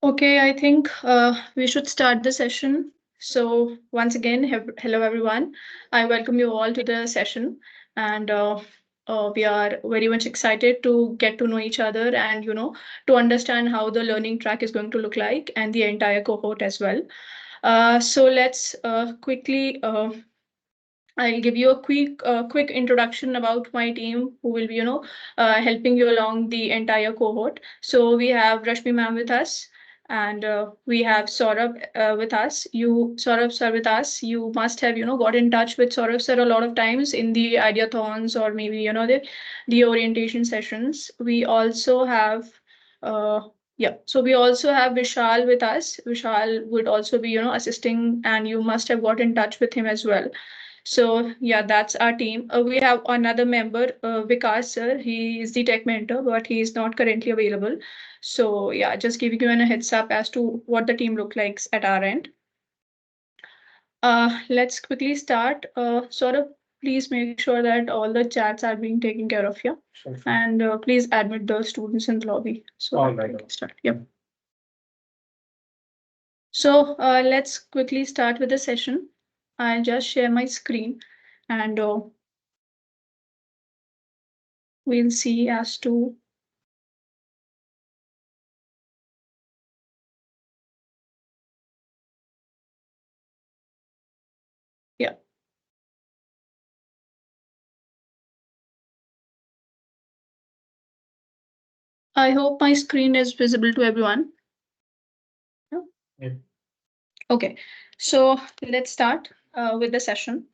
Okay, I think we should start the session. So once again, hello everyone. I welcome you all to the session, and we are very much excited to get to know each other and to understand how the learning track is going to look like and the entire cohort as well. So let's quickly I'll give you a quick introduction about my team who will be, helping you along the entire cohort. So we have Rashmi ma'am with us, and we have Saurabh with us. Saurabh sir with us. You must have, got in touch with Saurabh sir a lot of times in the ideathons or maybe, the orientation sessions. We also have, yeah. So we also have Vishal with us. Vishal would also be, assisting, and you must have got in touch with him as well. So yeah, that's our team. We have another member, Vikas sir. He is the tech mentor, but he is not currently available. So yeah, just giving you a heads up as to what the team look like at our end. Let's quickly start. Sort of, please make sure that all the chats are being taken care of here. Sure. And please admit the students in the lobby. So all right. We can start. Yep. So let's quickly start with the session. I'll just share my screen and we'll see as to yeah. I hope my screen is visible to everyone. Yeah. Yeah. Okay, so let's start with the session.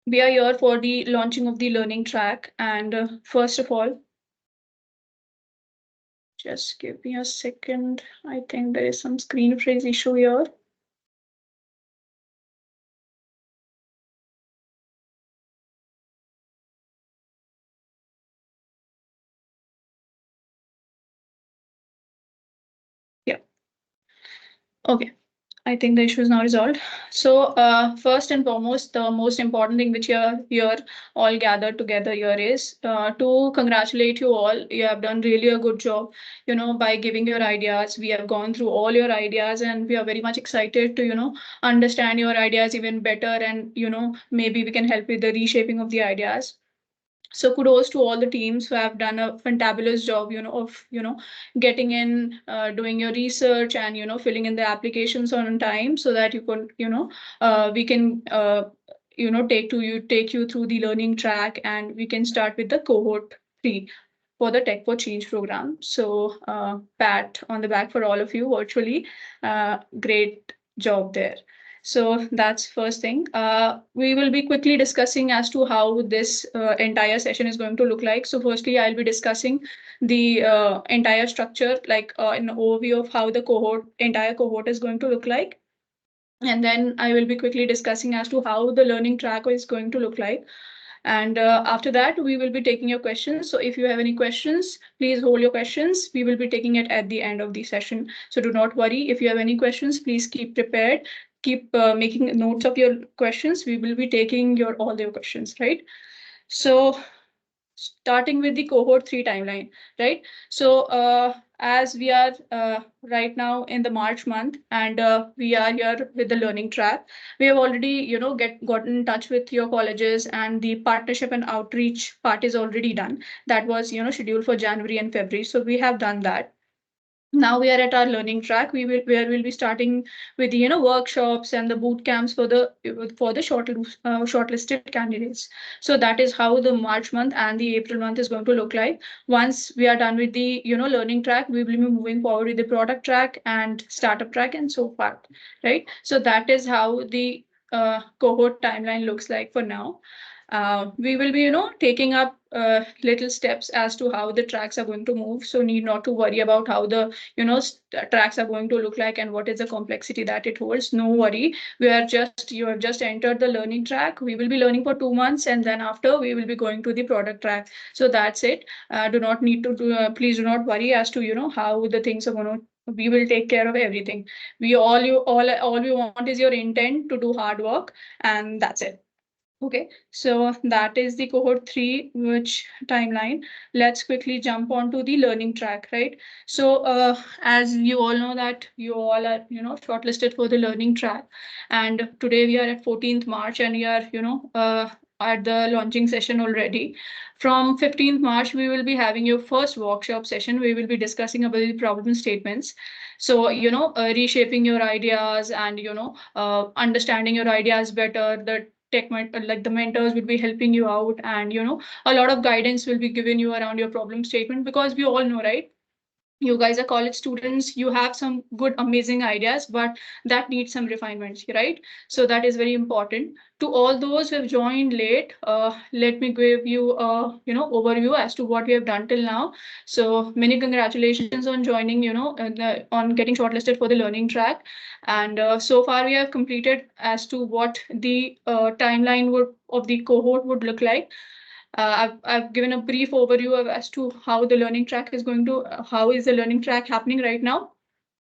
We are here for the launching of the learning track, and first of all, just give me a second. I think there is some screen freeze issue here. Yeah. Okay. I think the issue is now resolved. So first and foremost, the most important thing which you're here all gathered together here is to congratulate you all. You have done really a good job, by giving your ideas. We have gone through all your ideas and we are very much excited to, understand your ideas even better and, maybe we can help with the reshaping of the ideas. So kudos to all the teams who have done a fantabulous job, of getting in, doing your research, and filling in the applications on time, so that you can, we can, take you through the learning track, and we can start with the cohort 3 for the TechForChange program. So pat on the back for all of you virtually. Great job there. So that's first thing. We will be quickly discussing as to how this entire session is going to look like. So firstly, I'll be discussing the entire structure, like an overview of how the entire cohort is going to look like. And then I will be quickly discussing as to how the learning track is going to look like. And after that, we will be taking your questions. So if you have any questions, please hold your questions. We will be taking it at the end of the session. So do not worry. If you have any questions, please keep prepared. Keep making notes of your questions. We will be taking all your questions, right? So starting with the cohort 3 timeline, right? So as we are right now in the March month, and we are here with the learning track, we have already gotten in touch with your colleges, and the partnership and outreach part is already done. That was scheduled for January and February, so we have done that. Now we are at our learning track. Where we'll be starting with the workshops and the boot camps for the shortlisted candidates. So that is how the March month and the April month is going to look like. Once we are done with the learning track, we will be moving forward with the product track and startup track and so forth, right? So that is how the cohort timeline looks like for now. We will be, taking up little steps as to how the tracks are going to move. So need not to worry about how the, tracks are going to look like and what is the complexity that it holds. No worry. You have just entered the learning track. We will be learning for 2 months, and then after we will be going to the product track. So that's it. Do not need to please do not worry as to, how the things are going to we will take care of everything. All we want is your intent to do hard work, and that's it. Okay, so that is the cohort 3, which timeline. Let's quickly jump onto the learning track, right? So, as you all know that you all are, shortlisted for the learning track, and today we are at 14th March, and we are, at the launching session already. From 15th March, we will be having your first workshop session. We will be discussing about the problem statements. So, reshaping your ideas and, understanding your ideas better, the like the mentors will be helping you out, and a lot of guidance will be given you around your problem statement, because we all know, right, you guys are college students, you have some good amazing ideas, but that needs some refinements, right? So that is very important. To all those who have joined late, let me give you a overview as to what we have done till now. So many congratulations on joining, on getting shortlisted for the learning track. And so far we have completed as to what the timeline would of the cohort would look like. I've given a brief overview of as to how the learning track is going to, how is the learning track happening right now.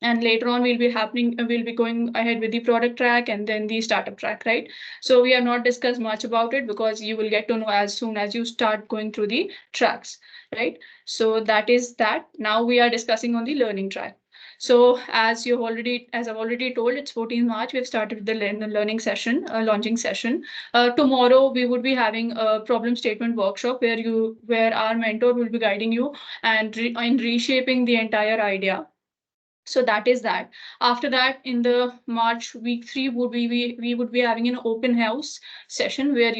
And later on, we'll be going ahead with the product track and then the startup track, right? So we have not discussed much about it, because you will get to know as soon as you start going through the tracks, right? So that is that. Now we are discussing on the learning track. So as I've already told, it's 14th March. We've started the learning session, launching session. Tomorrow we would be having a problem statement workshop where our mentor will be guiding you and in reshaping the entire idea. So that is that. After that, in the March week 3, we would be having an open house session where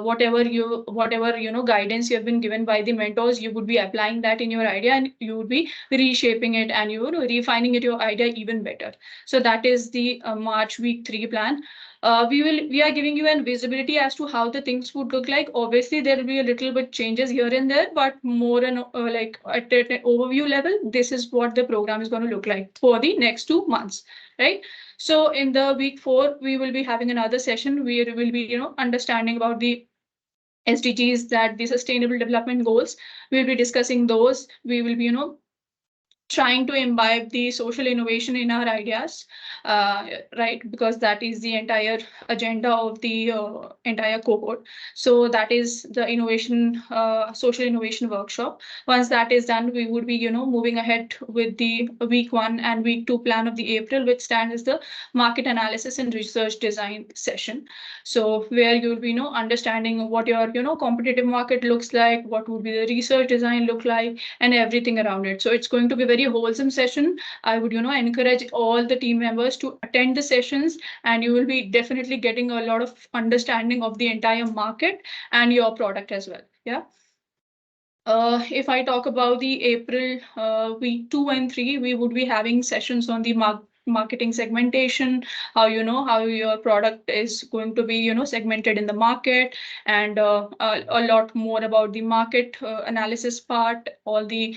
whatever guidance you have been given by the mentors, you would be applying that in your idea, and you would be reshaping it, and you would refining it your idea even better. So that is the March week 3 plan. We are giving you an visibility as to how the things would look like. Obviously, there will be a little bit changes here and there, but more like at an overview level, this is what the program is going to look like for the next 2 months, right? So in the week 4, we will be having another session where we will be, understanding about the SDGs, that the Sustainable Development Goals. We'll be discussing those. We will be, trying to imbibe the social innovation in our ideas, right? Because that is the entire agenda of the entire cohort. So that is the social innovation workshop. Once that is done, we would be, moving ahead with the week 1 and week 2 plan of the April, which stands as the market analysis and research design session. So where you'll be, understanding what your, competitive market looks like, what would be the research design look like, and everything around it. So it's going to be very wholesome session. I would, encourage all the team members to attend the sessions, and you will be definitely getting a lot of understanding of the entire market and your product as well. Yeah. If I talk about the April week 2 and 3, we would be having sessions on the marketing segmentation, how your product is going to be, segmented in the market, and a lot more about the market analysis part, all the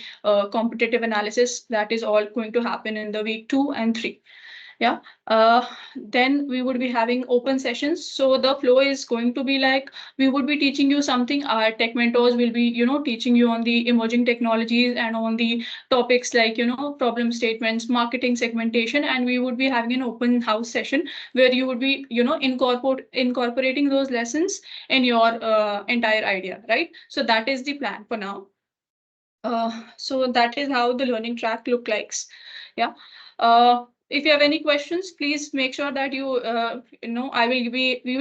competitive analysis. That is all going to happen in the week 2 and 3. Yeah. Then we would be having open sessions. So the flow is going to be like, we would be teaching you something. Our tech mentors will be, teaching you on the emerging technologies and on the topics like, problem statements, marketing segmentation, and we would be having an open house session where you would be, incorporating those lessons in your entire idea, right? So that is the plan for now. So that is how the learning track look likes. Yeah. If you have any questions, please make sure that we will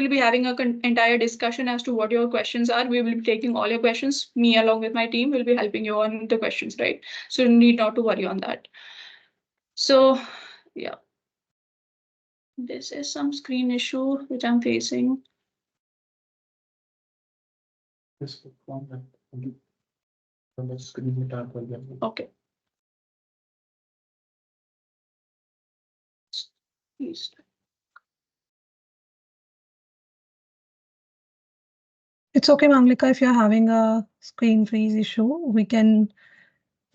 be having a entire discussion as to what your questions are. We will be taking all your questions. Me along with my team will be helping you on the questions, right? So you need not to worry on that. So yeah, this is some screen issue which I'm facing. Okay. Please. It's okay, Manglika, if you're having a screen freeze issue, we can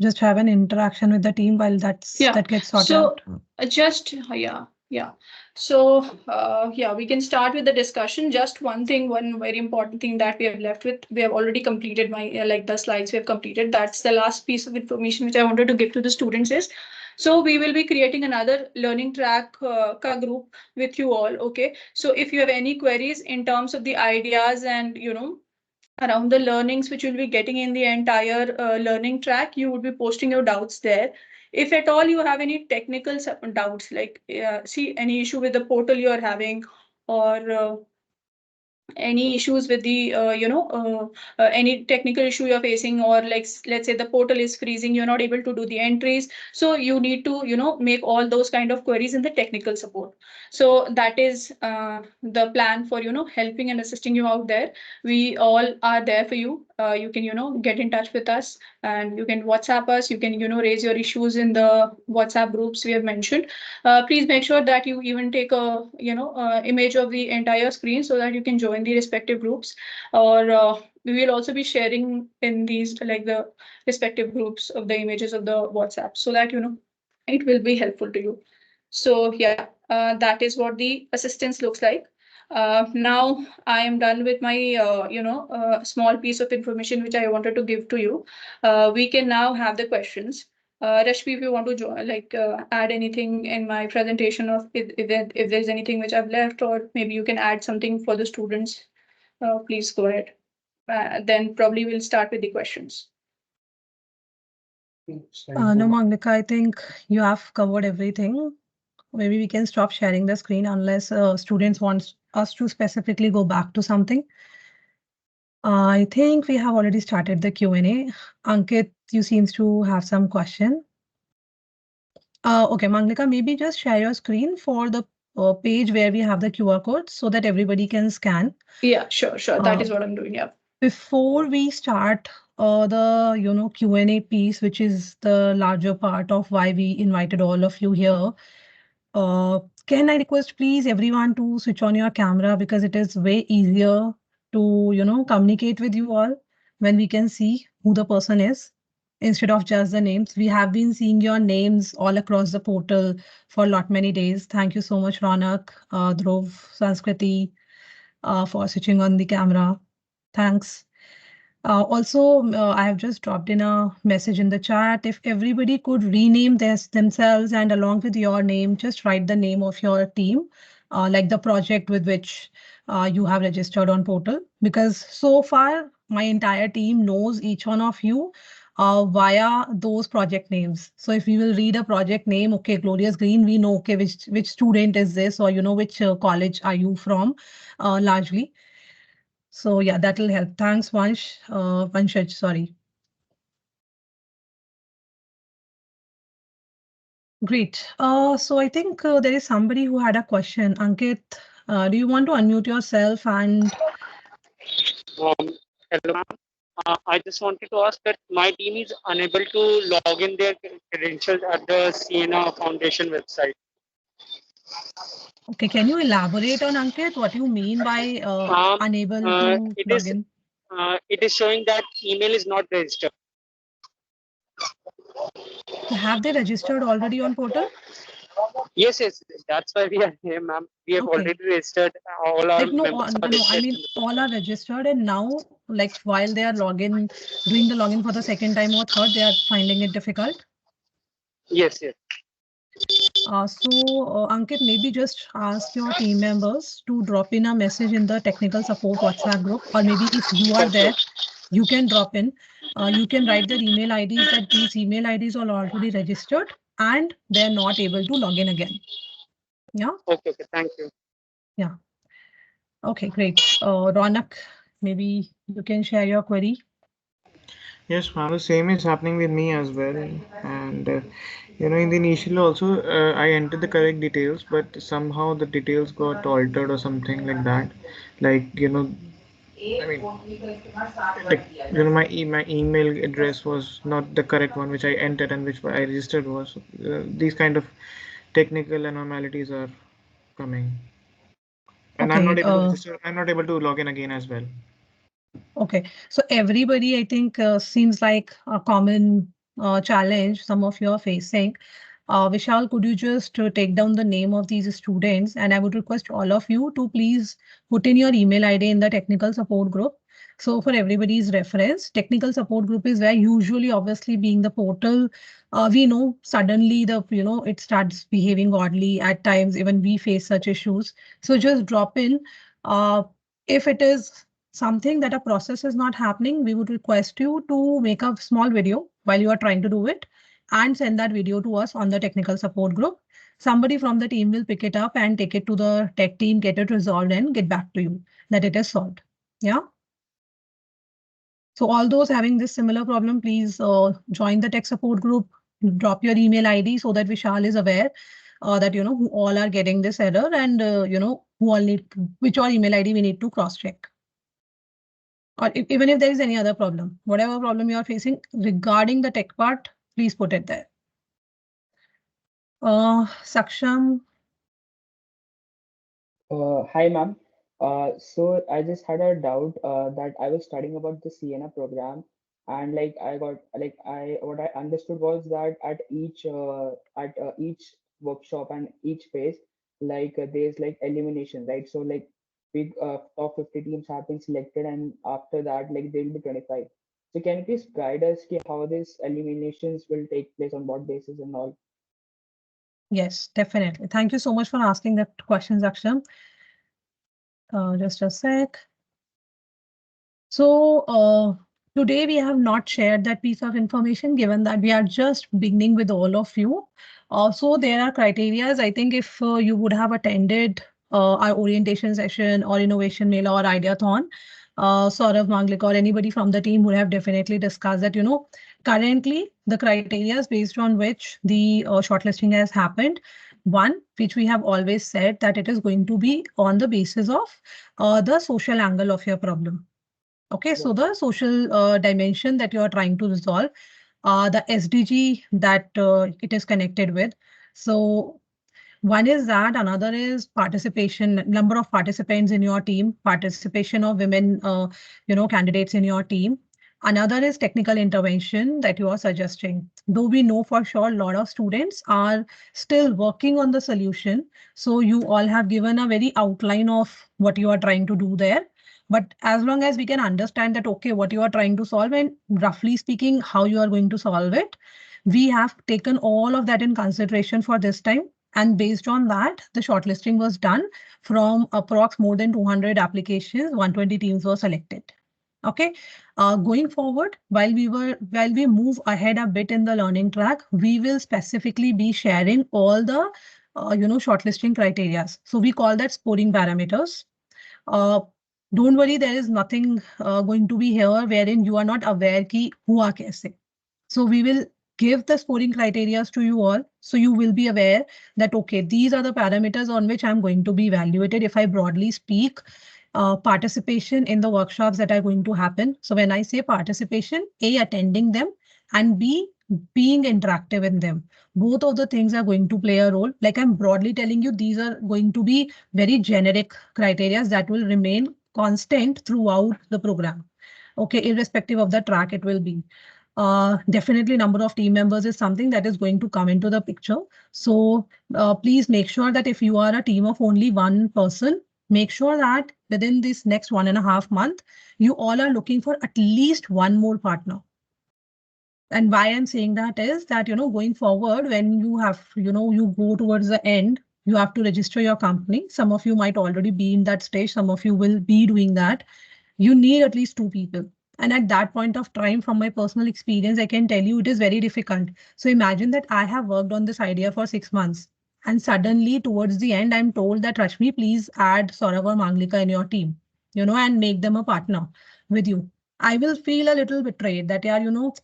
just have an interaction with the team while that gets sorted out. So we can start with the discussion. Just one very important thing that we have left with, we have already completed the slides we have completed. That's the last piece of information which I wanted to give to the students is, So we will be creating another learning track group with you all. Okay. So if you have any queries in terms of the ideas and around the learnings which you'll be getting in the entire learning track, you would be posting your doubts there. If at all you have any technical doubts, like see any issue with the portal you are having, or any issues with the any technical issue you're facing, or like let's say the portal is freezing, you're not able to do the entries, so you need to make all those kind of queries in the technical support. So that is the plan for helping and assisting you out there. We all are there for you. You can get in touch with us, and you can WhatsApp us. You can raise your issues in the WhatsApp groups we have mentioned. Please make sure that you even take a image of the entire screen so that you can join the respective groups, or we will also be sharing in these like the respective groups of the images of the WhatsApp, so that it will be helpful to you. So yeah, that is what the assistance looks like. Now I am done with my small piece of information which I wanted to give to you. We can now have the questions. Rashmi, if you want to join, like add anything in my presentation, of if there's anything which I've left, or maybe you can add something for the students, please go ahead. Then probably we'll start with the questions. No, Manglika, I think you have covered everything. Maybe we can stop sharing the screen unless students want us to specifically go back to something. I think we have already started the Q&A. Ankit, you seems to have some question. Okay, Manglika, maybe just share your screen for the page where we have the QR code so that everybody can scan. Yeah, sure. That is what I'm doing. Yeah. Before we start the Q&A piece, which is the larger part of why we invited all of you here, can I request please everyone to switch on your camera, because it is way easier to communicate with you all when we can see who the person is instead of just the names. We have been seeing your names all across the portal for a lot many days. Thank you so much, Ronak, Dhruv, Sanskriti, for switching on the camera. Thanks. Also, I have just dropped in a message in the chat. If everybody could rename themselves, and along with your name, just write the name of your team, like the project with which you have registered on portal. Because so far, my entire team knows each one of you via those project names. So if we will read a project name, okay, Glorious Green, we know, okay, which student is this, or which college are you from, largely. So yeah, that will help. Thanks, Vanshaj, sorry. Great. So I think there is somebody who had a question. Ankit, do you want to unmute yourself and... Hello, ma'am. I just wanted to ask that my team is unable to log in their credentials at the Sienna Foundation website. Okay, can you elaborate on, Ankit, what you mean by unable to log in? It is showing that email is not registered. So have they registered already on portal? Yes, that's why we are here, ma'am. We have already registered all our members. No, I mean all are registered, and now, like while they are doing the login for the second time or third, they are finding it difficult. Yes. Ankit, maybe just ask your team members to drop in a message in the technical support WhatsApp group, or maybe if you are there, you can drop in. You can write their email IDs, that these email IDs are already registered and they're not able to log in again. Yeah. Okay. Thank you. Yeah. Okay, great. Ronak, maybe you can share your query. Yes, ma'am. The same is happening with me as well. And in the initial also, I entered the correct details, but somehow the details got altered or something like that. Like, I mean, my email address was not the correct one which I entered and which I registered was. These kind of technical anomalies are coming, and I'm not able to register. I'm not able to log in again as well. Okay, so everybody, I think, seems like a common challenge some of you are facing. Vishal, could you just take down the name of these students? And I would request all of you to please put in your email ID in the technical support group. So for everybody's reference, technical support group is where usually, obviously being the portal, we know suddenly it starts behaving oddly at times. Even we face such issues. So just drop in. Uh, if it is something that a process is not happening, we would request you to make a small video while you are trying to do it and send that video to us on the technical support group. Somebody from the team will pick it up and take it to the tech team, get it resolved, and get back to you that it is solved. Yeah. So all those having this similar problem, please join the tech support group, drop your email ID so that Vishal is aware that who all are getting this error and who all need which all email ID we need to cross check. Or even if there is any other problem, whatever problem you are facing regarding the tech part, please put it there. Saksham. Hi, ma'am. So I just had a doubt that I was studying about the Sienna program, and like I got like I what I understood was that at each workshop and each phase, there's like elimination, right? So like big top 50 teams have been selected, and after that, like there will be 25. So can you please guide us ki how these eliminations will take place on what basis and all? Yes, definitely. Thank you so much for asking that question, Saksham. Just a sec. So today we have not shared that piece of information given that we are just beginning with all of you. So there are criterias. I think if you would have attended our orientation session or innovation mail or ideathon, Saurav Manglik or anybody from the team would have definitely discussed that, currently the criterias based on which the shortlisting has happened. One, which we have always said that it is going to be on the basis of the social angle of your problem. Okay, so the social dimension that you are trying to resolve, the SDG that it is connected with. So one is that, another is participation, number of participants in your team, participation of women, candidates in your team. Another is technical intervention that you are suggesting. Though we know for sure a lot of students are still working on the solution. So you all have given a very outline of what you are trying to do there. But as long as we can understand that, okay, what you are trying to solve and roughly speaking, how you are going to solve it, we have taken all of that in consideration for this time. And based on that, the shortlisting was done from approx more than 200 applications, 120 teams were selected. Okay, going forward, while we move ahead a bit in the learning track, we will specifically be sharing all the shortlisting criteria. So we call that scoring parameters. Uh, don't worry, there is nothing going to be here wherein you are not aware ki hua kaise. So we will give the scoring criteria to you all. So you will be aware that, okay, these are the parameters on which I'm going to be evaluated. If I broadly speak, participation in the workshops that are going to happen. So when I say participation, A, attending them, and B, being interactive in them. Both of the things are going to play a role. Like I'm broadly telling you, these are going to be very generic criteria that will remain constant throughout the program. Okay, irrespective of the track it will be. Definitely number of team members is something that is going to come into the picture. So please make sure that if you are a team of only one person, make sure that within this next 1.5 months, you all are looking for at least one more partner. And why I'm saying that is that, going forward, when you have, you go towards the end, you have to register your company. Some of you might already be in that stage. Some of you will be doing that. You need at least 2 people. And at that point of time, from my personal experience, I can tell you it is very difficult. So imagine that I have worked on this idea for 6 months. And suddenly towards the end, I'm told that Rashmi, please add Saurav or Manglika in your team, and make them a partner with you. I will feel a little betrayed that, yaar,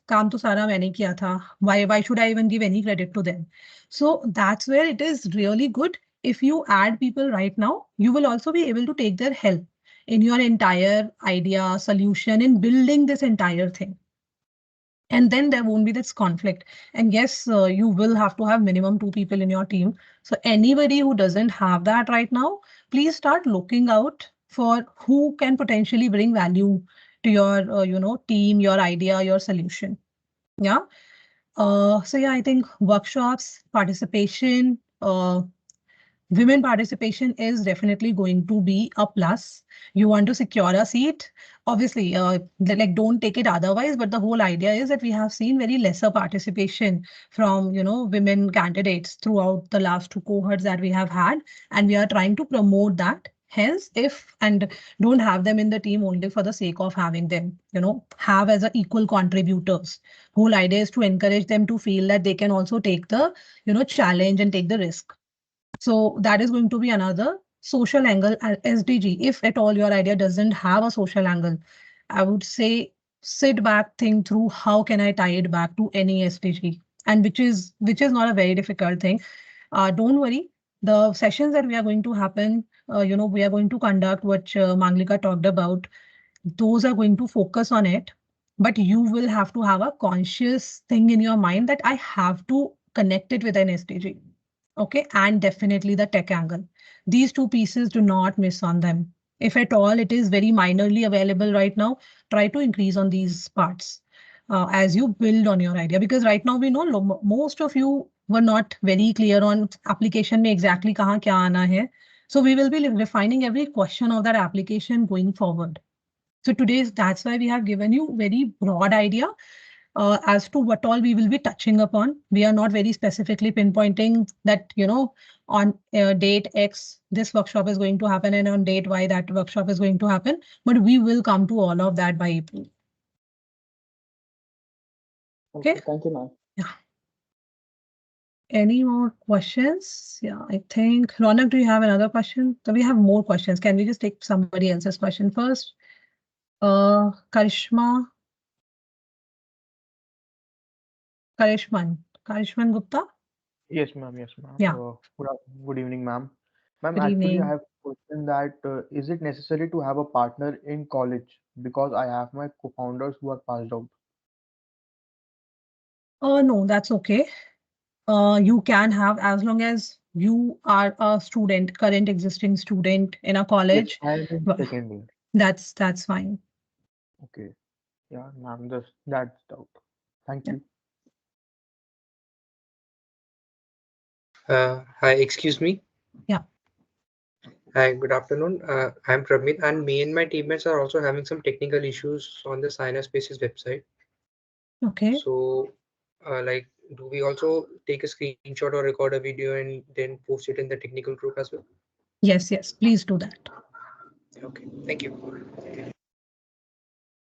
kaam to sara maine kiya tha. Why should I even give any credit to them? So that's where it is really good. If you add people right now, you will also be able to take their help in your entire idea, solution, in building this entire thing. And then there won't be this conflict. And yes, you will have to have minimum 2 people in your team. So anybody who doesn't have that right now, please start looking out for who can potentially bring value to your, team, your idea, your solution. Yeah. So yeah, I think workshops, participation, women participation is definitely going to be a plus. You want to secure a seat, obviously, like don't take it otherwise. But the whole idea is that we have seen very lesser participation from women candidates throughout the last two cohorts that we have had, and we are trying to promote that. Hence, if and don't have them in the team only for the sake of having them, have as a equal contributors. Whole idea is to encourage them to feel that they can also take the challenge and take the risk. So that is going to be another social angle at SDG. If at all your idea doesn't have a social angle, I would say sit back, think through how can I tie it back to any SDG, and which is not a very difficult thing. Don't worry. The sessions that we are going to happen, we are going to conduct, which Manglika talked about. Those are going to focus on it, but you will have to have a conscious thing in your mind that I have to connect it with an SDG. Okay, and definitely the tech angle. These two pieces, do not miss on them. If at all it is very minorly available right now, try to increase on these parts as you build on your idea. Because right now we know most of you were not very clear on application में exactly कहाँ क्या आना है. So we will be refining every question of that application going forward. So today, that's why we have given you very broad idea as to what all we will be touching upon. We are not very specifically pinpointing that, on date X, this workshop is going to happen, and on date Y, that workshop is going to happen. But we will come to all of that by April. Okay. Thank you, ma'am. Yeah. Any more questions? Yeah, I think. Ronak, do you have another question? So we have more questions. Can we just take somebody else's question first? Karishman Gupta? Yes, ma'am. Yes, ma'am. Yeah. Good evening, ma'am. Ma'am, Good actually, I evening. have a question that is it necessary to have a partner in college? Because I have my co-founders who are passed out. No, that's okay. You can have, as long as you are a student, current existing student in a Yes, college. I am in Well, second year. that's fine. Okay. Yeah, ma'am, that's doubt. Thank Yeah. you. Hi, excuse me. Yeah. Hi, good afternoon. I'm Pramit, and me and my teammates are also having some technical issues on the Spaces website. Okay. So, like, do we also take a screenshot or record a video and then post it in the technical group as well? Yes, please do that. Okay, thank you.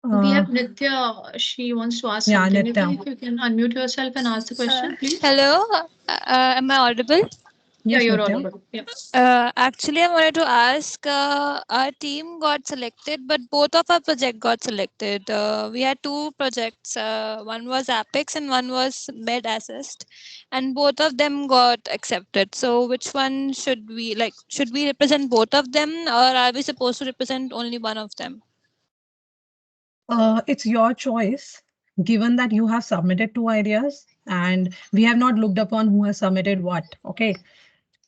We have Nitya. She wants to ask Yeah, something. Nitya. If you can unmute yourself and ask the question, please. Hello, am I audible? Yeah, Yes, you're Nitya. audible. Yeah. Actually, I wanted to ask, our team got selected, but both of our project got selected. We had two projects. One was Apex and one was Med Assist, and both of them got accepted. So, which one should we like? Should we represent both of them, or are we supposed to represent only one of them? It's your choice, given that you have submitted two ideas and we have not looked upon who has submitted what. Okay.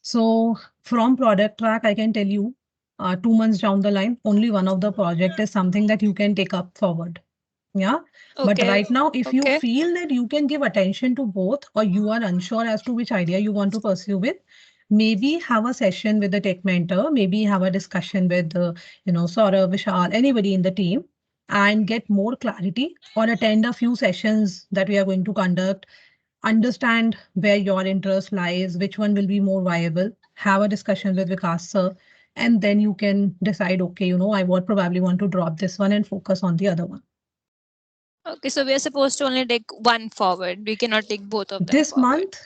So from product track, I can tell you 2 months down the line, only one of the project is something that you can take up forward. Yeah. But Okay. right now, if you Okay. feel that you can give attention to both, or you are unsure as to which idea you want to pursue with, maybe have a session with the tech mentor, maybe have a discussion with Saurabh, Vishal, anybody in the team, and get more clarity, or attend a few sessions that we are going to conduct. Understand where your interest lies, which one will be more viable. Have a discussion with Vikas sir, and then you can decide, okay, I would probably want to drop this one and focus on the other one. Okay, so we are supposed to only take one forward. We cannot take both of them This forward.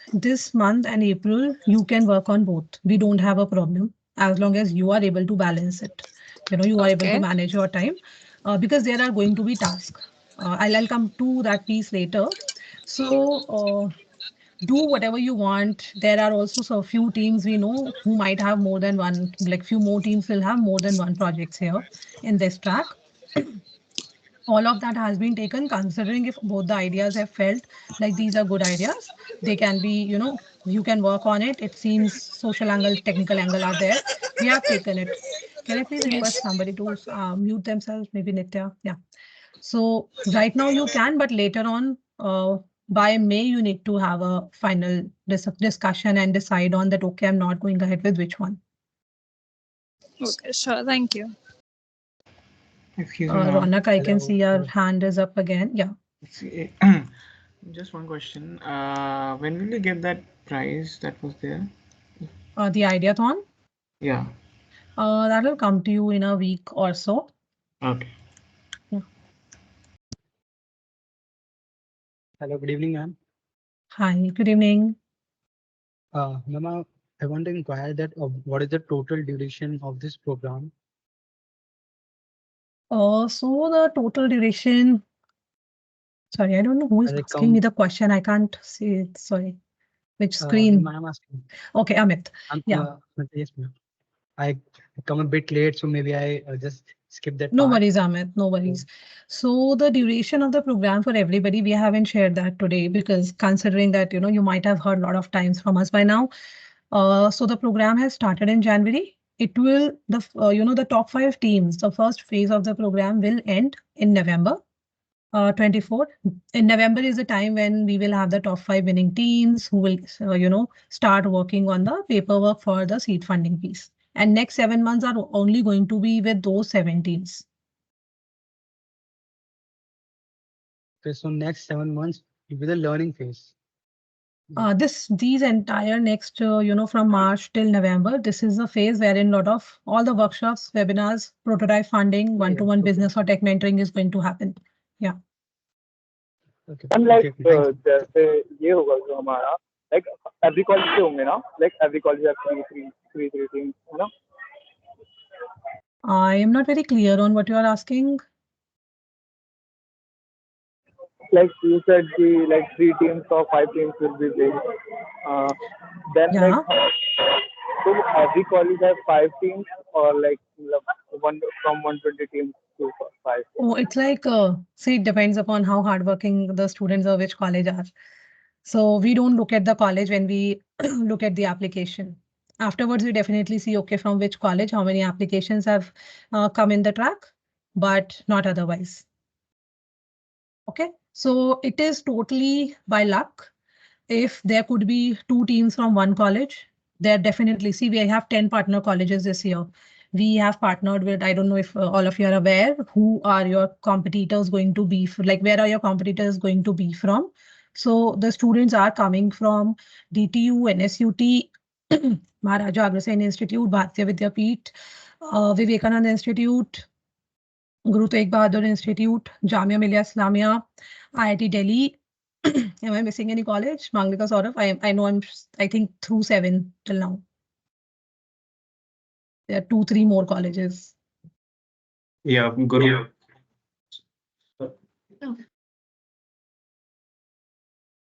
month and April, you can work on both. We don't have a problem as long as you are able to balance it. You are able to Okay. manage your time because there are going to be tasks. I'll come to that piece later. So do whatever you want. There are also so few teams we know who might have more than one, like few more teams will have more than one projects here in this track. All of that has been taken considering if both the ideas have felt like these are good ideas, they can be, you can work on it. It seems social angle, technical angle are there. We have taken it. Can I please request Yes. somebody to mute themselves? Maybe Nitya. Yeah. So right now you can, but later on, by May, you need to have a final discussion and decide on that, okay, I'm not going ahead with which one. Okay, sure. Thank you. Excuse me, ma'am. Ronak, I can Hello. see your hand is up again. Yeah. See, just one question. When will you get that prize that was there? The Ideathon, Yeah. that will come to you in a week or so. Okay. Yeah. Hello, good evening, ma'am. Hi, good evening. Ma'am, I want to inquire that what is the total duration of this program? So the total duration, sorry, I don't know who is Has it asking me come? the question. I can't see it. Sorry. Which screen? Ma'am, I'm asking. Okay, Amit. I'm, Yeah. yes, ma'am. I come a bit late, so maybe I just skip that No part. worries, Amit. No worries. So the duration of the program for everybody, we haven't shared that today because considering that, you might have heard a lot of times from us by now. So the program has started in January. It will, the top 5 teams, the first phase of the program will end in November 24. In November is the time when we will have the top 5 winning teams who will, start working on the paperwork for the seed funding piece. And next 7 months are only going to be with those 7 teams. Okay, so next 7 months will be the learning phase. These entire next, from March till November, this is a phase wherein lot of all the workshops, webinars, prototype funding, one-to-one okay. business or tech mentoring is going to happen. Yeah. Okay. Unlike Okay, thank you. जैसे ये होगा जो हमारा like every college से होंगे ना like every college have three teams है ना. I am not very clear on what you are asking. Like you said the like 3 teams or 5 teams will be there. Then Yeah. like so every college has 5 teams or like one from 120 teams to 5. Oh, it's like, see, it depends upon how hardworking the students or which college are. So we don't look at the college when we look at the application. Afterwards, we definitely see, okay, from which college, how many applications have come in the track, but not otherwise. Okay, so it is totally by luck. If there could be 2 teams from one college, there definitely, see, we have 10 partner colleges this year. We have partnered with, I don't know if all of you are aware, who are your competitors going to be, like where are your competitors going to be from? So the students are coming from DTU, NSUT, Maharaja Agrasen Institute, Bharatiya Vidyapeeth, Vivekananda Institute, Guru Tegh Bahadur Institute, Jamia Millia Islamia, IIT Delhi. Am I missing any college? Manglika Saurav. I know I think through 7 till now. There are 2, 3 more colleges. Yeah, Guru.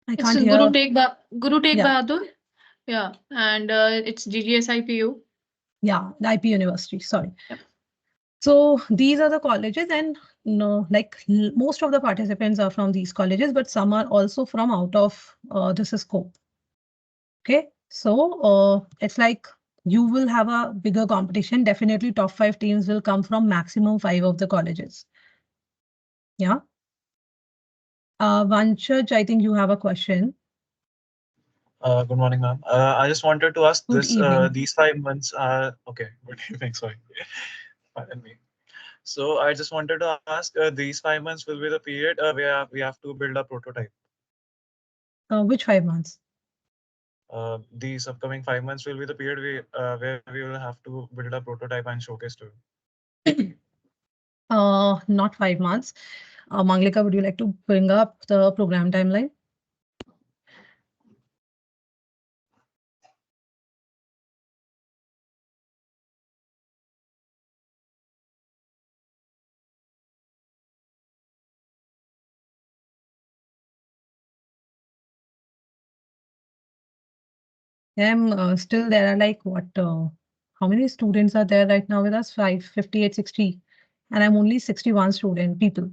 I It's can't hear. Guru Tegh Yeah. Bahadur. Yeah, and it's GGSIPU. Yeah, the IP University. Sorry. Yep. So these are the colleges, and like most of the participants are from these colleges, but some are also from out of this scope. Okay, so it's like you will have a bigger competition. Definitely, top 5 teams will come from maximum 5 of the colleges. Yeah. Vanchaj, I think you have a question. Good morning, ma'am. I just wanted to ask Good this. evening. These 5 months are okay. Good evening. Sorry, pardon me. So I just wanted to ask. These 5 months will be the period where we have to build a prototype. Which 5 months? These upcoming 5 months will be the period where we will have to build a prototype and showcase to you. Not 5 months. Manglika, would you like to bring up the program timeline? Still there are like what, how many students are there right now with us? 58, 60. And I'm only 61 people.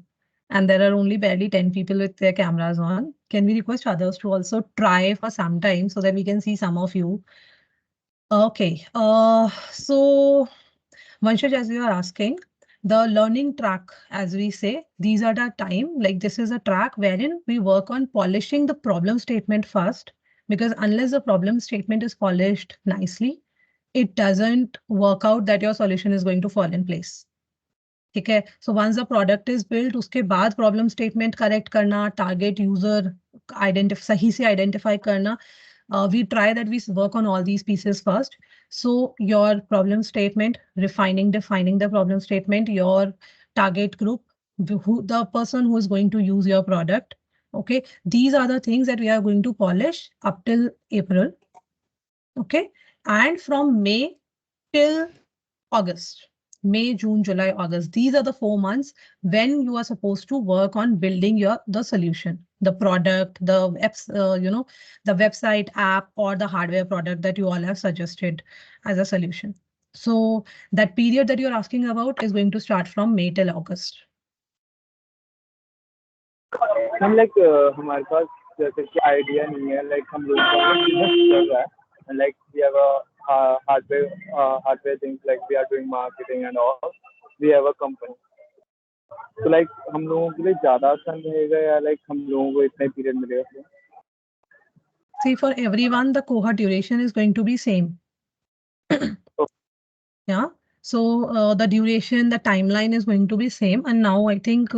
And there are only barely 10 people with their cameras on. Can we request others to also try for some time so that we can see some of you? Okay, so Vanshaj, as you are asking, The learning track, as we say, these are the time, like this is a track wherein we work on polishing the problem statement first, because unless the problem statement is polished nicely, it doesn't work out that your solution is going to fall in place. ठीक है, so once the product is built, उसके बाद problem statement correct करना, target user सही से identify करना, we try that we work on all these pieces first. So your problem statement, defining the problem statement, your target group, the person who is going to use your product. Okay, these are the things that we are going to polish up till April. Okay, and from May till August. May, June, July, August. These are the 4 months when you are supposed to work on building the solution, the product, the apps, the website, app, or the hardware product that you all have suggested as a solution. So that period that you're asking about is going to start from May till August. हम हमारे पास जैसे कि idea नहीं है, हम लोग business कर रहा है, we have a hardware things, we are doing marketing and all, we have a company. So हम लोगों के लिए ज्यादा आसान रहेगा या हम लोगों को इतना पीरियड मिलेगा? See, for everyone, the cohort duration is going to be same. Yeah. So the duration, the timeline is going to be same. And now I think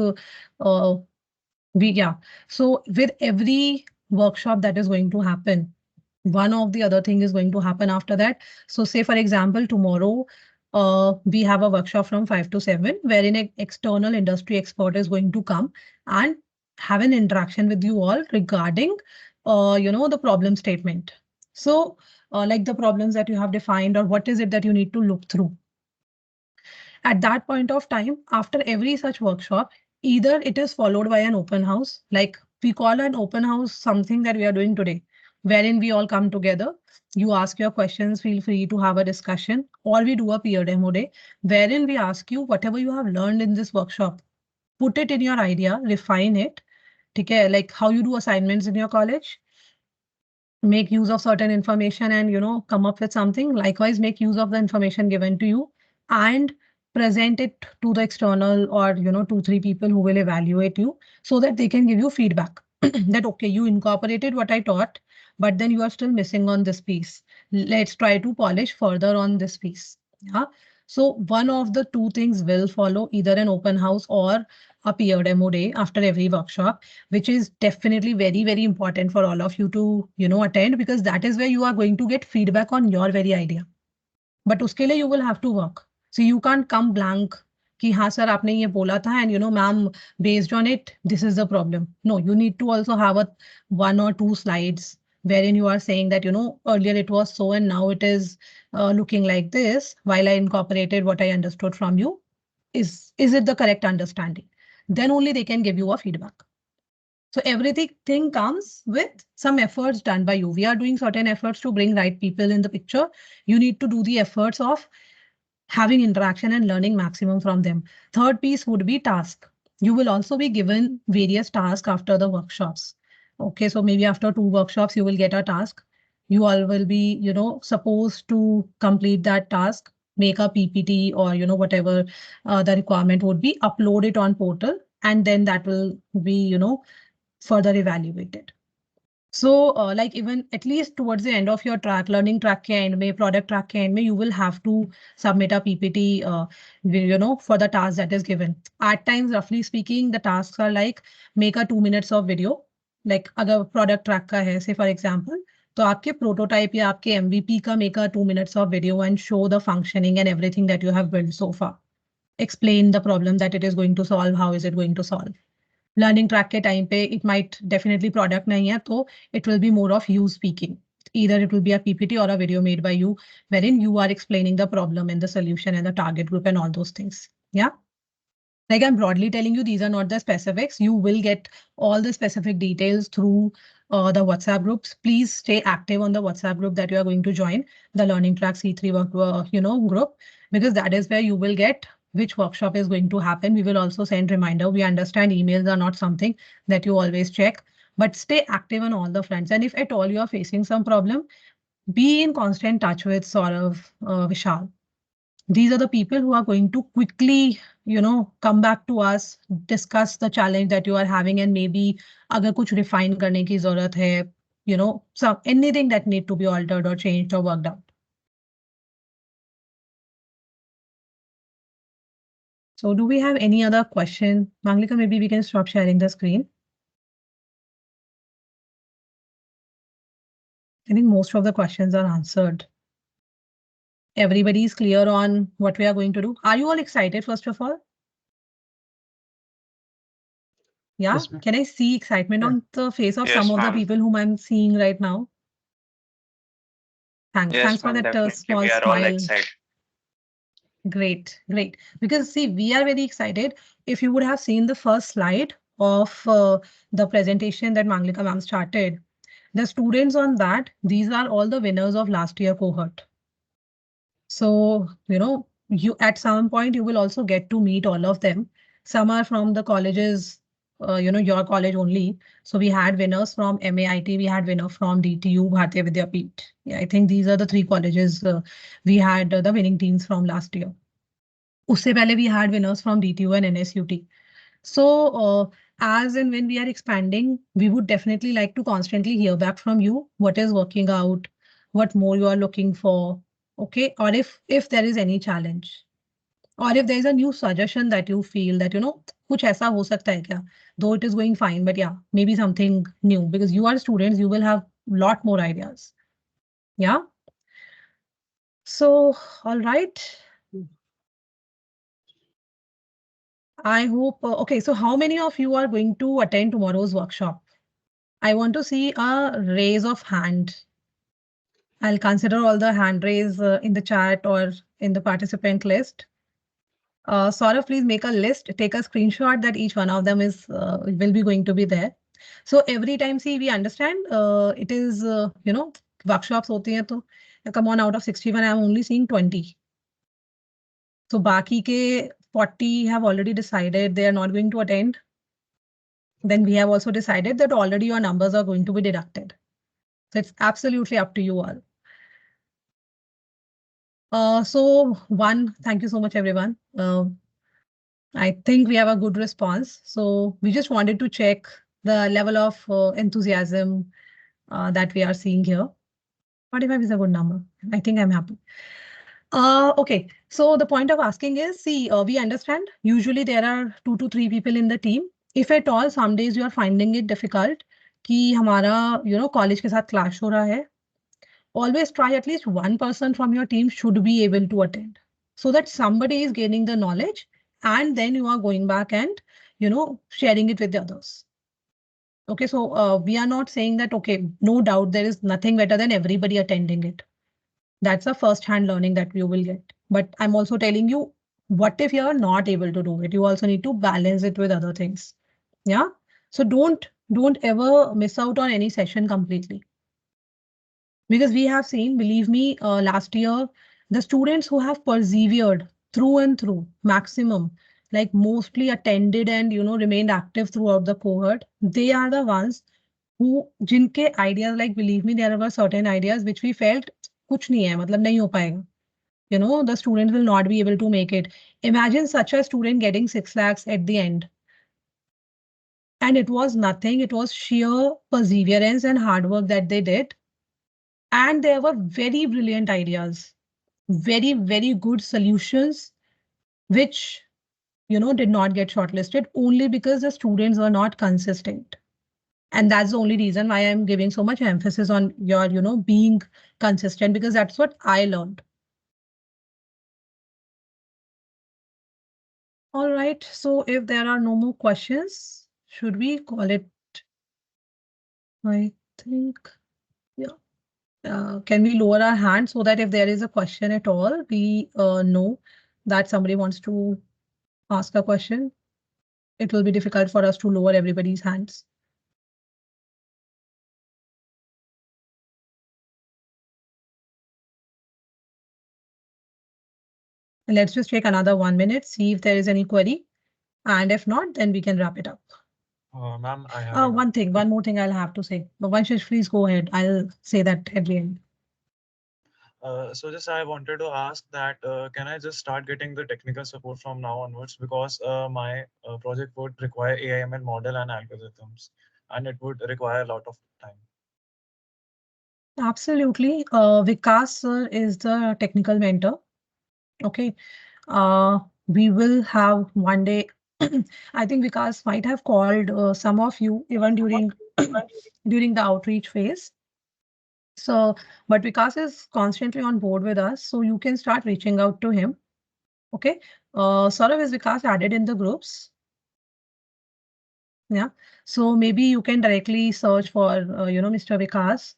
so with every workshop that is going to happen, one of the other thing is going to happen after that. So say, for example, tomorrow, we have a workshop from 5 to 7, wherein an external industry expert is going to come and have an interaction with you all regarding, the problem statement. So like the problems that you have defined, or what is it that you need to look through. At that point of time, after every such workshop, either it is followed by an open house, like we call an open house something that we are doing today, wherein we all come together, you ask your questions, feel free to have a discussion, or we do a peer demo day, wherein we ask you whatever you have learned in this workshop, put it in your idea, refine it, okay, like how you do assignments in your college, make use of certain information and come up with something. Likewise, make use of the information given to you and present it to the external or 2-3 people who will evaluate you, so that they can give you feedback that okay, you incorporated what I taught, but then you are still missing on this piece. Let's try to polish further on this piece. Yeah. So one of the two things will follow, either an open house or a peer demo day after every workshop, which is definitely very, very important for all of you to, attend, because that is where you are going to get feedback on your very idea. But uske liye you will have to work. So you can't come blank कि हाँ sir आपने ये बोला था and ma'am, based on it, this is the problem. No, you need to also have 1 or 2 slides wherein you are saying that earlier it was so and now it is looking like this, while I incorporated what I understood from you. Is it the correct understanding? Then only they can give you a feedback. So everything comes with some efforts done by you. We are doing certain efforts to bring right people in the picture. You need to do the efforts of having interaction and learning maximum from them. Third piece would be task. You will also be given various tasks after the workshops. Okay, so maybe after 2 workshops, you will get a task. You all will be, supposed to complete that task, make a PPT or, whatever the requirement would be, upload it on portal, and then that will be, further evaluated. So like even at least towards the end of your track, learning track ke end mein, product track ke end mein, you will have to submit a PPT, for the task that is given. At times, roughly speaking, the tasks are like make a 2 minutes of video. Like अगर product track का है, say for example, तो आपके prototype या आपके MVP का make a 2 minutes of video and show the functioning and everything that you have built so far. Explain the problem that it is going to solve. How is it going to solve? Learning track के time पे it might definitely product नहीं है, तो it will be more of you speaking. Either it will be a PPT or a video made by you, wherein you are explaining the problem and the solution and the target group and all those things. Yeah. Like I'm broadly telling you, these are not the specifics. You will get all the specific details through the WhatsApp groups. Please stay active on the WhatsApp group that you are going to join, the Learning Track C3 group, because that is where you will get which workshop is going to happen. We will also send reminder. We understand emails are not something that you always check, but stay active on all the fronts. And if at all you are facing some problem, be in constant touch with Saurav, Vishal. These are the people who are going to quickly, come back to us, discuss the challenge that you are having, and maybe अगर कुछ refine करने की ज़रूरत है, some anything that need to be altered or changed or worked out. So do we have any other question? Manglika, maybe we can stop sharing the screen. I think most of the questions are answered. Everybody is clear on what we are going to do. Are you all excited, first of all? Yeah, Yes, ma'am. can I see excitement Yeah. on the face of Yes, some of the ma'am. people whom I'm seeing right now? Thanks. Yes, Thanks for ma'am. that Definitely, small we are all smile. excited. Great, great. Because see, we are very excited. If you would have seen the first slide of the presentation that Manglika ma'am started, the students on that, these are all the winners of last year cohort. So, you at some point you will also get to meet all of them. Some are from the colleges, your college only. So we had winners from MAIT, we had winner from DTU, Bharatiya Vidyapeeth. Yeah, I think these are the three colleges we had the winning teams from last year. Usse pehle we had winners from DTU and NSUT. So as and when we are expanding, we would definitely like to constantly hear back from you. What is working out? What more you are looking for? Okay. Or if there is any challenge, or if there is a new suggestion that you feel that, kuch aisa ho sakta hai kya? Though it is going fine, but yeah, maybe something new, because you are students, you will have lot more ideas. Yeah. So, all right. I hope, okay, so how many of you are going to attend tomorrow's workshop? I want to see a raise of hand. I'll consider all the hand raise in the chat or in the participant list. Saurav, please make a list, take a screenshot that each one of them is will be going to be there. So every time, see, we understand it is, workshops होती हैं तो come on, out of 61, I'm only seeing 20. So बाकी के 40 have already decided they are not going to attend. Then we have also decided that already your numbers are going to be deducted. So it's absolutely up to you all. So one, thank you so much, everyone. I think we have a good response. So we just wanted to check the level of enthusiasm that we are seeing here. 45 is a good number. I think I'm happy. Okay, so the point of asking is, see, we understand usually there are 2 to 3 people in the team. If at all, some days you are finding it difficult कि हमारा, college के साथ clash हो रहा है, always try at least one person from your team should be able to attend, so that somebody is gaining the knowledge and then you are going back and, sharing it with the others. Okay, so we are not saying that, okay, no doubt there is nothing better than everybody attending it. That's a first-hand learning that you will get. But I'm also telling you, what if you are not able to do it? You also need to balance it with other things. Yeah. So don't ever miss out on any session completely. Because we have seen, believe me, last year, the students who have persevered through and through maximum, like mostly attended and, remained active throughout the cohort, they are the ones who, जिनके ideas, like believe me, there were certain ideas which we felt कुछ नहीं है, मतलब नहीं हो पाएगा. The student will not be able to make it. Imagine such a student getting 6 lakhs at the end. And it was nothing. It was sheer perseverance and hard work that they did. And there were very brilliant ideas, very, very good solutions, which, did not get shortlisted only because the students were not consistent. And that's the only reason why I'm giving so much emphasis on your, being consistent, because that's what I learned. All right, so if there are no more questions, should we call it? I think, yeah. Can we lower our hand so that if there is a question at all, we know that somebody wants to ask a question? It will be difficult for us to lower everybody's hands. Let's just take another 1 minute, see if there is any query. And if not, then we can wrap it up. Ma'am, I have one more thing I'll have to say. But Vanshish, please go ahead. I'll say that at the end. So just I wanted to ask that can I just start getting the technical support from now onwards, because my project would require AIML model and algorithms, and it would require a lot of time. Absolutely. Vikas sir is the technical mentor. Okay. We will have one day. I think Vikas might have called some of you even during during the outreach phase. So, but Vikas is constantly on board with us, so you can start reaching out to him. Okay. Saurav, is Vikas added in the groups? Yeah. So maybe you can directly search for, Mr. Vikas,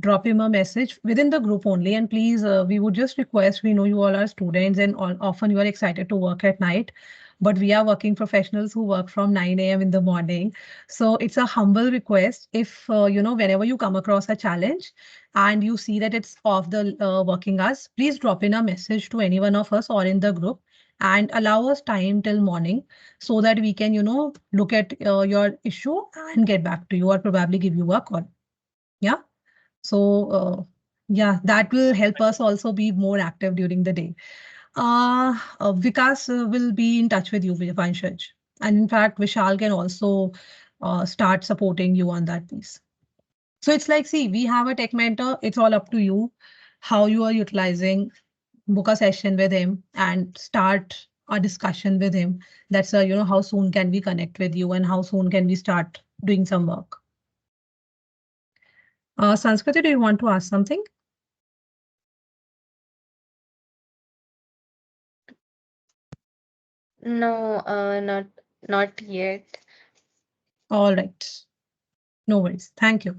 drop him a message within the group only. And please, we would just request, we know you all are students and often you are excited to work at night, but we are working professionals who work from 9 a.m. in the morning. So it's a humble request. If, whenever you come across a challenge and you see that it's off the working hours, please drop in a message to any one of us or in the group and allow us time till morning so that we can, look at your issue and get back to you or probably give you a call. Yeah. So, yeah, that will help us also be more active during the day. Vikas will be in touch with you, Vanshaj. And in fact, Vishal can also start supporting you on that piece. So it's like, see, we have a tech mentor. It's all up to you how you are utilizing, book a session with him and start a discussion with him. That's how soon can we connect with you and how soon can we start doing some work. Sanskriti, do you want to ask something? No, not yet. All right. No worries. Thank you.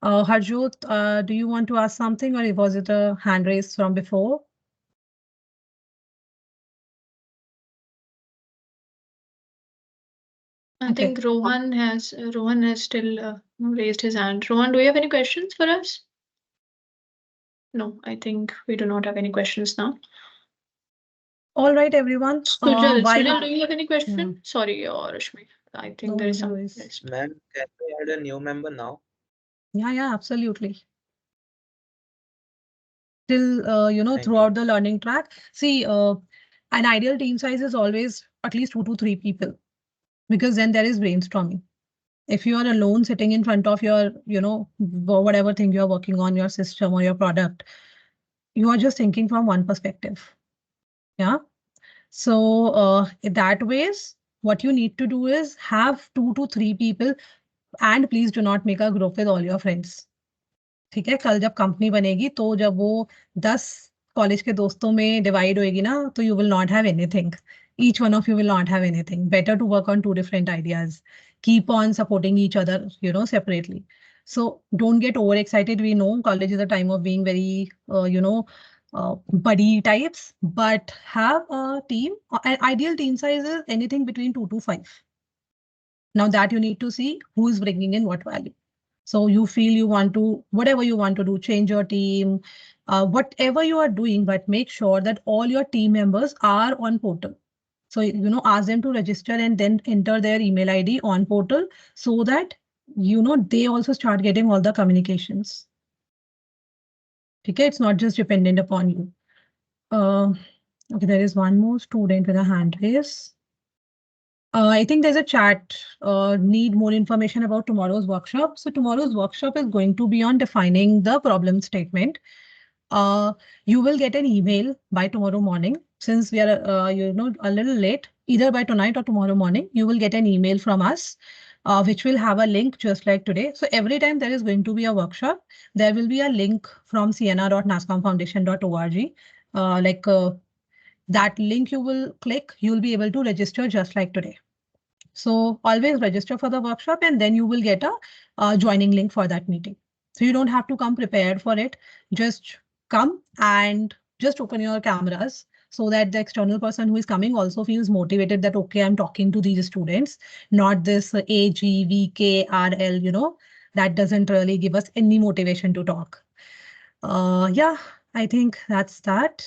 Harjot, do you want to ask something or was it a hand raise from before? I think Rohan has still raised his hand. Rohan, do you have any questions for us? No, I think we do not have any questions now. All right, everyone. Sujal, do you have any question? Yeah. Sorry, Rashmi. I think No there is worries, some. no worries. Ma'am, can we add a new member now? Yeah, absolutely. Till, Thank throughout you. the learning track. See, an ideal team size is always at least 2 to 3 people because then there is brainstorming. If you are alone sitting in front of your, whatever thing you're working on, your system or your product, you are just thinking from one perspective. Yeah. So that ways, what you need to do is have 2 to 3 people and please do not make a group with all your friends. ठीक है, कल जब company बनेगी तो जब वो 10 college के दोस्तों में डिवाइड होएगी ना तो you will not have anything. Each one of you will not have anything. Better to work on 2 different ideas. Keep on supporting each other, separately. So don't get overexcited. We know college is a time of being very, buddy types, but have a team. An ideal team size is anything between 2 to 5. Now that you need to see who is bringing in what value. So you feel you want to, whatever you want to do, change your team, whatever you are doing, but make sure that all your team members are on portal. So, ask them to register and then enter their email ID on portal so that, they also start getting all the communications. Okay, it's not just dependent upon you. Okay, there is one more student with a hand raise. I think there's a chat, need more information about tomorrow's workshop. So tomorrow's workshop is going to be on defining the problem statement. You will get an email by tomorrow morning. Since we are, a little late, either by tonight or tomorrow morning, you will get an email from us, which will have a link just like today. So every time there is going to be a workshop, there will be a link from sienna.nascomfoundation.org. That link you will click, you will be able to register just like today. So always register for the workshop and then you will get a joining link for that meeting. So you don't have to come prepared for it. Just come and just open your cameras so that the external person who is coming also feels motivated that, okay, I'm talking to these students, not this AG, VK, RL, that doesn't really give us any motivation to talk. Yeah, I think that's that.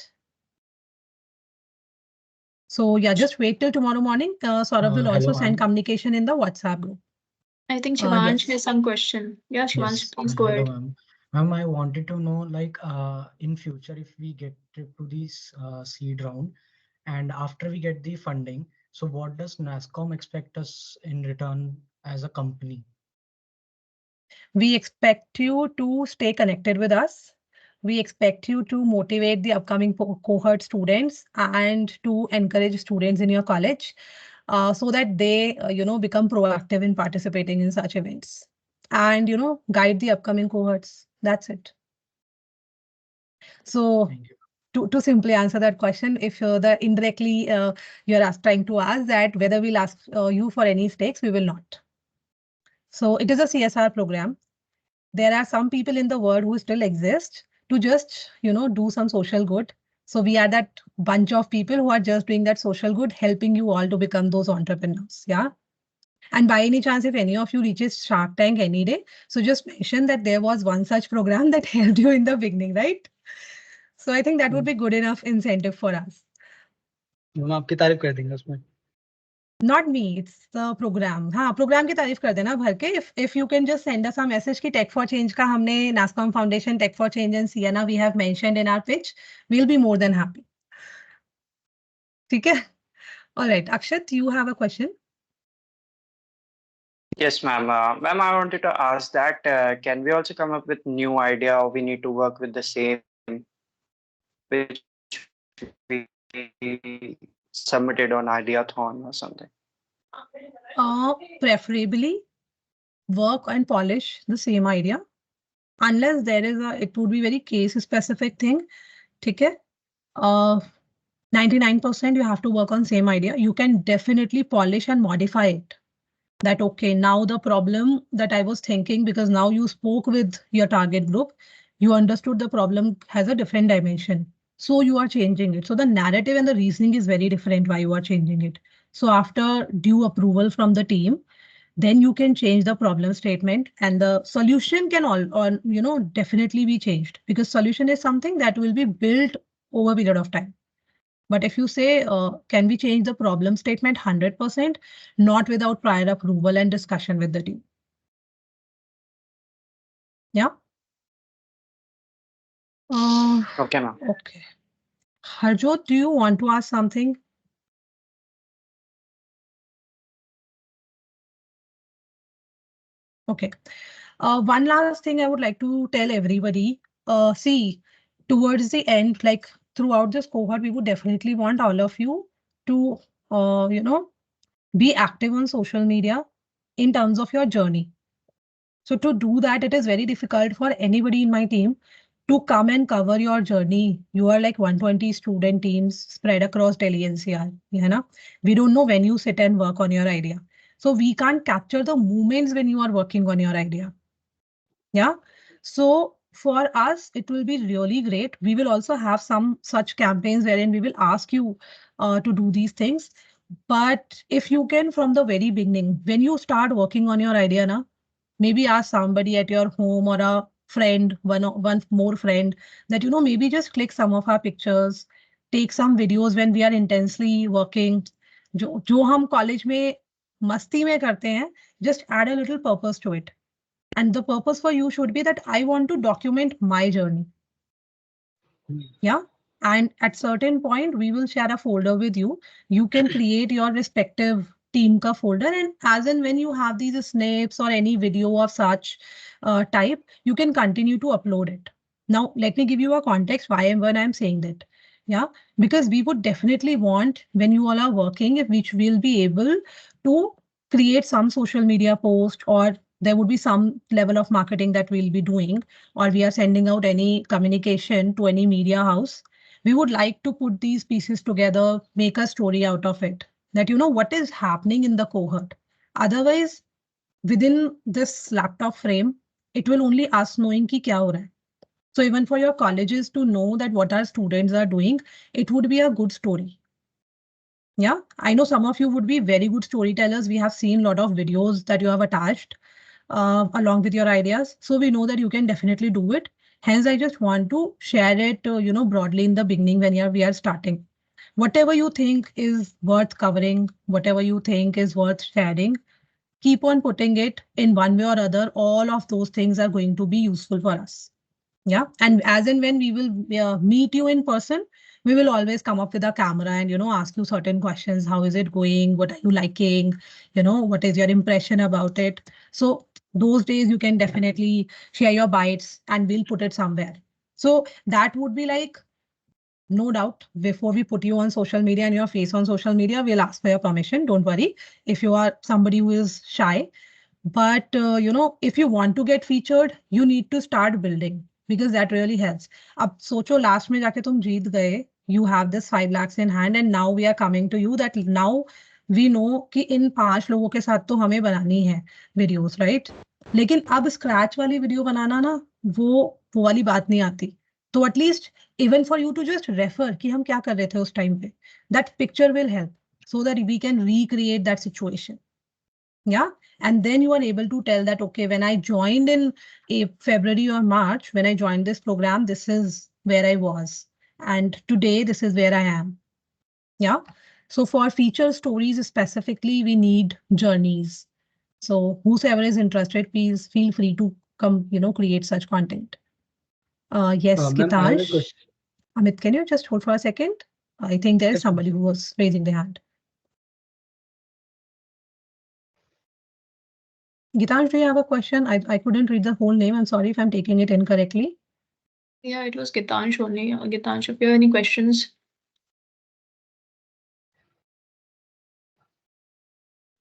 So yeah, just wait till tomorrow morning. Saurabh will also send communication in the WhatsApp group. I think Shivansh Yes. has some question. Yeah, Shivansh, please go ahead. Ma'am, I wanted to know, like, in future, if we get to this seed round, and after we get the funding, so what does NASCOM expect us in return as a company? We expect you to stay connected with us. We expect you to motivate the upcoming cohort students and to encourage students in your college so that they, become proactive in participating in such events and, guide the upcoming cohorts. That's it. So Thank you. to simply answer that question, if the indirectly you're trying to ask that whether we'll ask you for any stakes, we will not. So it is a CSR program. There are some people in the world who still exist to just, do some social good. So we are that bunch of people who are just doing that social good, helping you all to become those entrepreneurs. Yeah. And by any chance, if any of you reaches Shark Tank any day, so just mention that there was one such program that helped you in the beginning, right? So I think that would be good enough incentive for us. हम आपकी तारीफ कर देंगे उसमें. Not me, it's the program. हाँ, program की तारीफ कर देना भर के. If you can just send us a message कि Tech for Change का हमने NASCOM Foundation, Tech for Change and Sienna we have mentioned in our pitch, we'll be more than happy. ठीक है? All right, Akshat, you have a question? Yes, ma'am. Ma'am, I wanted to ask that can we also come up with new idea, or we need to work with the same which we submitted on Ideathon or something? Preferably work and polish the same idea. Unless there is it would be very case specific thing. ठीक है? 99% you have to work on same idea. You can definitely polish and modify it. That okay, now the problem that I was thinking, because now you spoke with your target group, you understood the problem has a different dimension. So you are changing it. So the narrative and the reasoning is very different why you are changing it. So after due approval from the team, then you can change the problem statement and the solution can definitely be changed, because solution is something that will be built over a period of time. But if you say, can we change the problem statement 100%, not without prior approval and discussion with the team? Yeah. Okay, ma'am. Okay. Harjot, do you want to ask something? Okay. One last thing I would like to tell everybody. See, towards the end, like throughout this cohort, we would definitely want all of you to, be active on social media in terms of your journey. So to do that, it is very difficult for anybody in my team to come and cover your journey. You are like 120 student teams spread across Delhi NCR. We don't know when you sit and work on your idea. So we can't capture the moments when you are working on your idea. Yeah. So for us, it will be really great. We will also have some such campaigns wherein we will ask you to do these things. But if you can, from the very beginning, when you start working on your idea, maybe ask somebody at your home or a friend, one more friend, that, maybe just click some of our pictures, take some videos when we are intensely working. जो हम college में मस्ती में करते हैं, just add a little purpose to it. And the purpose for you should be that I want to document my journey. Yeah. And at certain point, we will share a folder with you. You can create your respective team ka folder, and as and when you have these snaps or any video of such type, you can continue to upload it. Now, let me give you a context why and when I'm saying that. Yeah, because we would definitely want, when you all are working, which we'll be able to create some social media post, or there would be some level of marketing that we'll be doing, or we are sending out any communication to any media house. We would like to put these pieces together, make a story out of it, that what is happening in the cohort. Otherwise, within this laptop frame, it will only us knowing ki kya ho raha hai. So even for your colleges to know that what our students are doing, it would be a good story. Yeah, I know some of you would be very good storytellers. We have seen a lot of videos that you have attached along with your ideas. So we know that you can definitely do it. Hence, I just want to share it, broadly in the beginning when we are starting. Whatever you think is worth covering, whatever you think is worth sharing, keep on putting it in one way or other. All of those things are going to be useful for us. Yeah. And as and when we will meet you in person, we will always come up with a camera and, ask you certain questions. How is it going? What are you liking? What is your impression about it? So those days you can definitely share your bites and we'll put it somewhere. So that would be like, no doubt, before we put you on social media and your face on social media, we'll ask for your permission. Don't worry. If you are somebody who is shy, but if you want to get featured, you need to start building because that really helps. अब सोचो last में जाके तुम जीत गए, you have this 5 lakhs in hand and now we are coming to you that now we know कि इन 5 लोगों के साथ तो हमें बनानी है videos, right? लेकिन अब scratch वाली video बनाना ना वो वाली बात नहीं आती. तो at least even for you to just refer कि हम क्या कर रहे थे उस time पे, that picture will help so that we can recreate that situation. Yeah. And then you are able to tell that, okay, when I joined in February or March, when I joined this program, this is where I was. And today, this is where I am. Yeah. So for feature stories specifically, we need journeys. So whosoever is interested, please feel free to come, create such content. Yes, Ma'am, I have a Gitansh. question. Amit, can you just hold for a second? I think there is Yes, ma'am. somebody who was raising their hand. Gitansh, do you have a question? I couldn't read the whole name. I'm sorry if I'm taking it incorrectly. Yeah, it was Gitansh only. Gitansh, if you have any questions.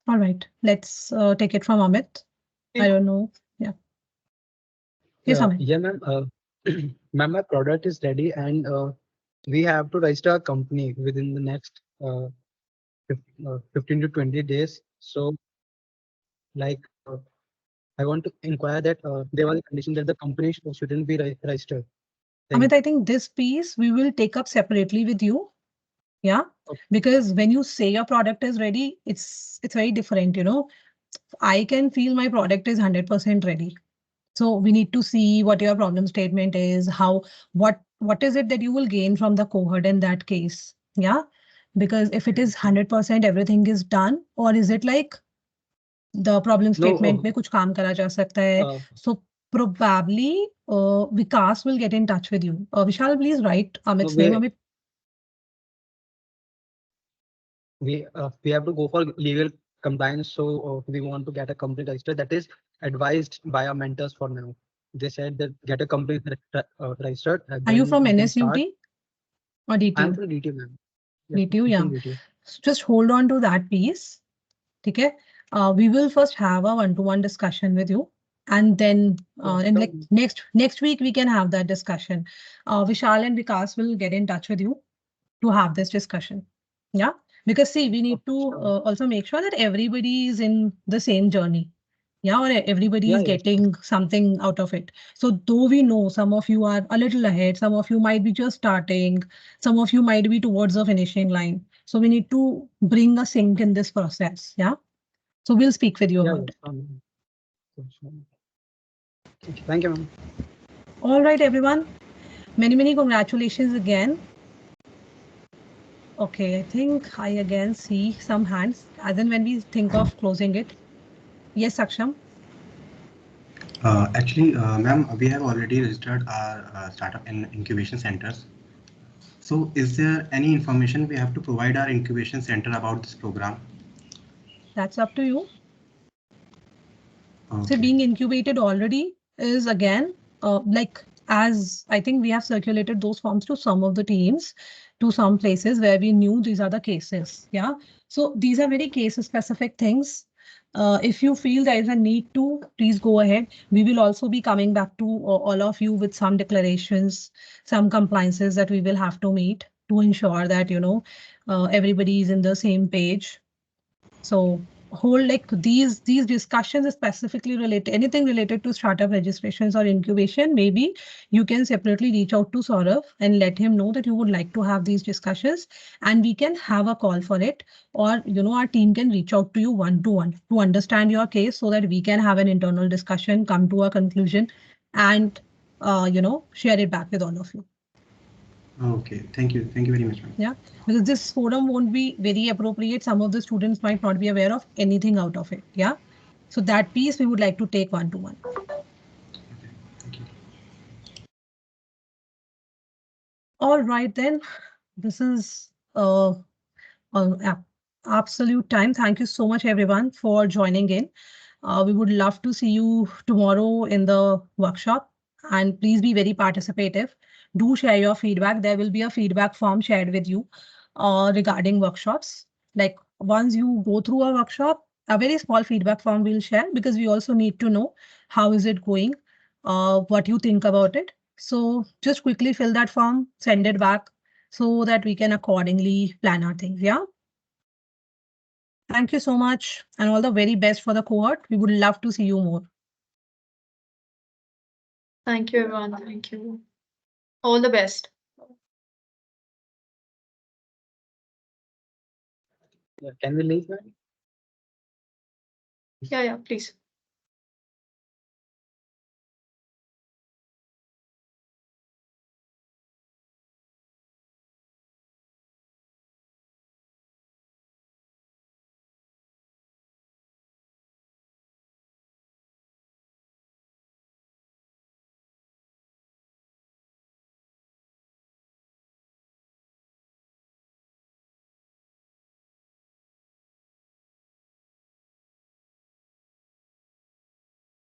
All right, let's take it from Amit. I don't know. Yeah. Yes, Amit. Yeah, ma'am. Ma'am, my product is ready and we have to register a company within the next 15 to 20 days. So, like, I want to inquire that there was a condition that the company shouldn't be registered. Amit, I think this piece we will take up separately with you. Yeah. Okay. Because when you say your product is ready, it's very different, I can feel my product is 100% ready. So we need to see what your problem statement is, what is it that you will gain from the cohort in that case. Yeah. Because if it is 100% everything is done, or is it like the problem statement में कुछ काम करा जा सकता है. So probably Vikas will get in touch with you. Vishal, please write Amit's name. Amit. We have to go for legal compliance, so we want to get a company registered. That is advised by our mentors for now. They said that get a company registered. Are you from NSUT or DTU? I'm from DTU, ma'am. DTU, yeah. So just hold on to that piece. Okay. We will first have a one-to-one discussion with you. And then like next week, we can have that discussion. Vishal and Vikas will get in touch with you to have this discussion. Yeah. Because see, we need to also make sure that everybody is in the same journey. Yeah, or everybody is getting something out of it. So though we know some of you are a little ahead, some of you might be just starting, some of you might be towards the finishing line. So we need to bring a sync in this process. Yeah. So we'll speak with you about it. Thank you, ma'am. All right, everyone. Many congratulations again. Okay, I think I again see some hands as in when we think of closing it. Yes, Saksham. Actually, ma'am, we have already registered our startup in incubation centers. So is there any information we have to provide our incubation center about this program? That's up to you. Okay. So being incubated already is again, like as I think we have circulated those forms to some of the teams, to some places where we knew these are the cases. Yeah. So these are very case specific things. If you feel there is a need to, please go ahead. We will also be coming back to all of you with some declarations, some compliances that we will have to meet to ensure that, everybody is in the same page. So whole like these discussions specifically related, anything related to startup registrations or incubation, maybe you can separately reach out to Saurav and let him know that you would like to have these discussions and we can have a call for it, or our team can reach out to you one-to-one to understand your case so that we can have an internal discussion, come to a conclusion and share it back with all of you. Okay, thank you very much, ma'am. Yeah, because this forum won't be very appropriate. Some of the students might not be aware of anything out of it. Yeah, so that piece we would like to take one-to-one. All right, then. This is absolute time. Thank you so much, everyone, for joining in. We would love to see you tomorrow in the workshop. And please be very participative. Do share your feedback. There will be a feedback form shared with you regarding workshops. Like once you go through a workshop, a very small feedback form we'll share because we also need to know how is it going, what you think about it. So just quickly fill that form, send it back so that we can accordingly plan our things. Yeah. Thank you so much and all the very best for the cohort. We would love to see you more. Thank you, everyone. Thank you. All the best. Yeah, can we leave now? Yeah, please.